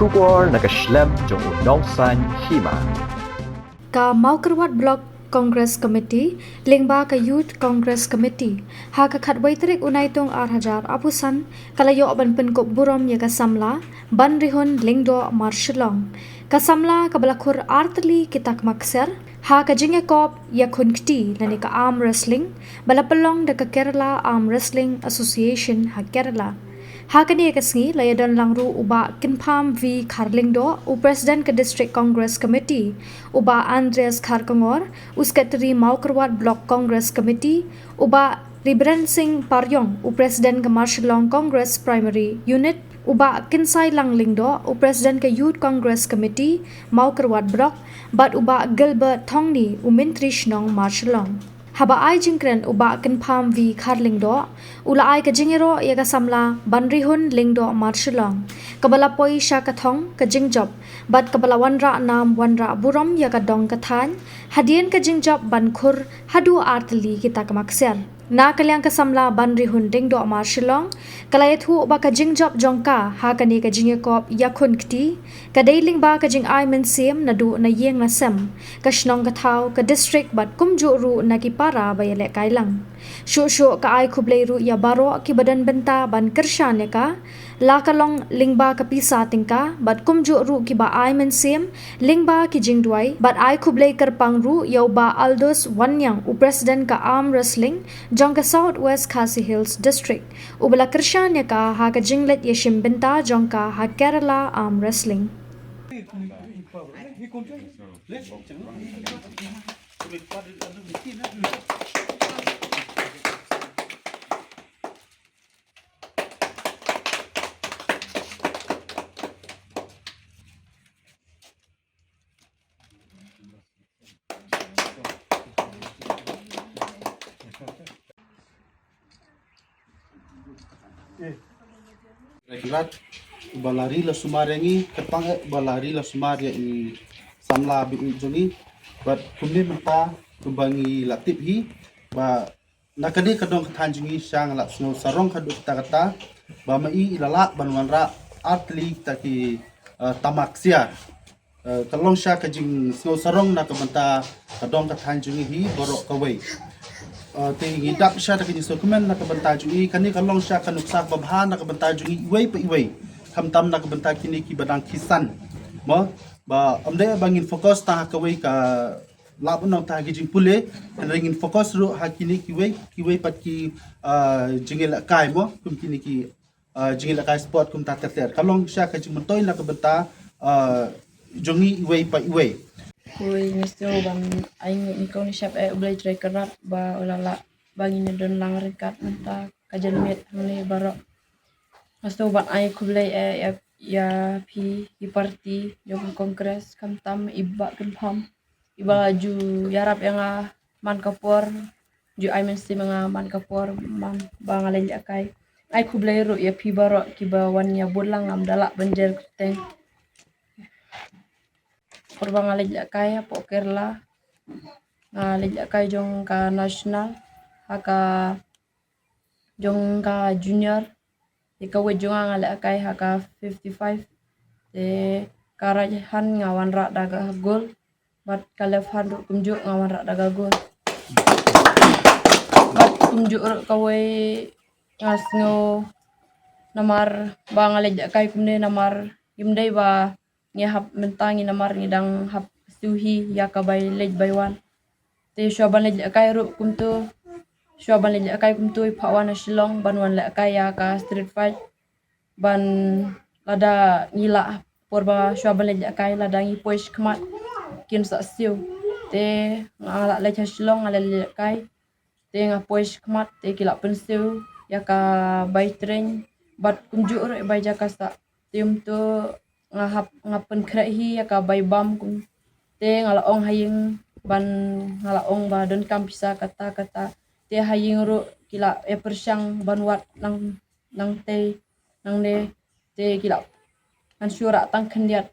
Shubor nakaslem jong unongsan hima. Ka Maukerwat Block Congress Committee, Lingba ka Youth Congress Committee, ha ka khatway tarik unay tong arhajar apusan, kalayo ban penkop burom ya ka samla, ban rihon lingdo marshallong. Ka samla ka balakur artli kitak makser, ha ka jingekop ya kunkti lani ka arm wrestling, balapelong da ka Kerala Arm Wrestling Association ha Kerala. Hakani kasngi layadon langru uba kinpam v Karlingdo u President ke District Congress Committee uba Andreas Kharkangor u Secretary Maukerwat Block Congress Committee uba Ribran Singh Paryong u President ke Marshallong Congress Primary Unit uba Kinsai Langlingdo u President ke Youth Congress Committee Maukerwat Block bat uba Gilbert Thongni u Mintri Shnong Marshallong. Haba ai jingkren uba kinpam v Karlingdo ula ai ka jingero ya ka samla banrihun lingdo marshallong kabala poi sha ka thong ka jingjob bat kabala wanra nam wanra buram ya ka dong ka than hadien ka jingjob bankhur hadu artli kita ka makser na kalyang ka samla banrihun lingdo marshallong kalayathu uba ka jingjob jongka ha kani ka jingekop yakun kti ka dailing ba ka jing ai men sim na du na yeng na sem ka shnong ka thau ka district bat kumju ru na ki para bayale kailang shu ka ai khublei ru ya baro ki badan benta ban kersha ne ka la kalong lingba ka pisa tingka bat kumju ru ki ba ai men sim lingba ki jingduai bat ai khublei kerpang ru ya ba Aldous Wanyang u president ka arm wrestling jong ka South West Khasi Hills district u bala kersha ne ka ha ka jinglet yeshim benta jong ka ha Kerala arm wrestling. Regulat balari la sumarengi kepang balari la sumaria i samla bi jongi bat kumni menta kumbangi latip hi ba nakadi kadong kathanjingi sang la snow sarong kadu kata ba mai ilala banwanra atli taki tamak sia kalong sha kajing snow sarong na kamenta kadong kathanjingi hi borok kawai tingi dap sha ta kini dokumen na kabanta jui kani kalong sha kanuk sak babha na kabanta jui iwai pa iwai kamtam na kabanta kini ki badang kisan mo ba amde bangin fokus ta kawai ka labun nang ta gijing pule ringin fokus ru hakini kiwai pat ki jingel kai mo kum kini ki jingel kai sport kum ta ter kalong sha ka jing mentoy na kabanta jongi iwai pa iwai. Kui misto bang aing ni kau ni siap boleh try kerat ba ulala bangin don lang rekat menta kajan met hamle barok misto bang aing ku boleh ya pi party jong kongres kam tam iba kempam iba ju yarap yang man kapor ju aing mesti menga man kapor man bang alai akai aing ku boleh ru ya pi barok kiba wan ya bulang am dalak banjer teng Korbang alej kaya po Kerala alej kaya jong ka national haka jong ka junior ikaw jong alej kaya haka 55 karajahan ngawan ra daga gol bat kalefhan kumju ngawan ra daga gol bat kumju kawai ngasngo namar bang alej kaya kumne namar imdai ba ngehap mentangi namar ngidang hap suhi ya kabay lej baywan te syaban lej kay ru kumtu syaban lej kay kumtu pawan shilong banwan le kay ya ka street fight ban lada ngila porba syaban lej kay lada ngi poish kmat kin sa siu te ngala lej shilong ngala lej kay te nga poish kmat te kila pensiu ya ka bay train bat kumju ru bay jaka sa tium tu ngapen krehi ya ka bay bam kum te ngalaong haying ban ngalaong ba don kam bisa kata te haying ru kila persyang ban wat nang te nang ne te kila an syura tang kendiat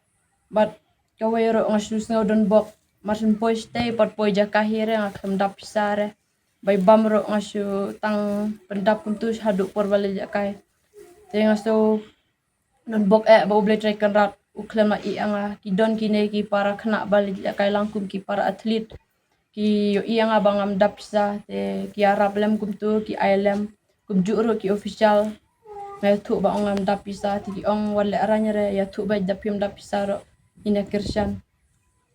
bat kawai ru ngasus ngodon bok masin pois te pat poi jakahire ngakam dap pisare bay bam ru ngasu tang pendap kuntu hadu por bale jakai te ngasu non bok ba boleh try kan rat uklem la ianga ki don kine ki para kena balik ya kai langkum ki para atlet ki yo ianga bangam dapsa te ki arab lem kum tu ki ailem kum juro ki official na tu ba ongam dapisa ti ong wale aranya re ya tu ba dapim dapisa ro ina kirsan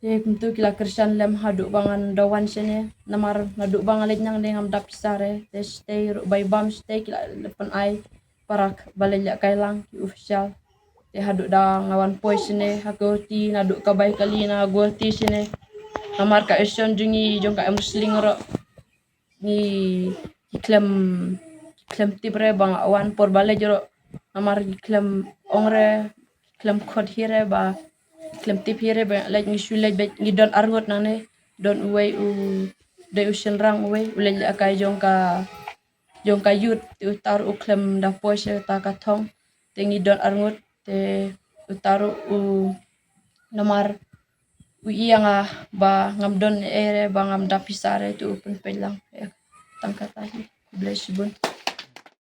te kum tu ki la kirsan lem hadu bangan dawan sene namar nadu bangal nyang dengam dapisa re te stay ro bay bam stay ki la lepan ai parak balik ya kai lang ki official te hadu da ngawan poi sini hakoti nadu kabay kali na goti sini namar ka eson jungi jong ka musling ro ni klem tibre bang awan por bale joro namar klem ongre klem khot hire ba klem tip hire ba lek ni shule be ni don arngot nane don uwe u de usen rang uwe ule akai jong ka yut utar u klem da poise ta ka thong te ni don arngot te utaru u nomor u ianga ba ngam don ere ba ngam dapisare tu pun pelang tangkatahi bless bun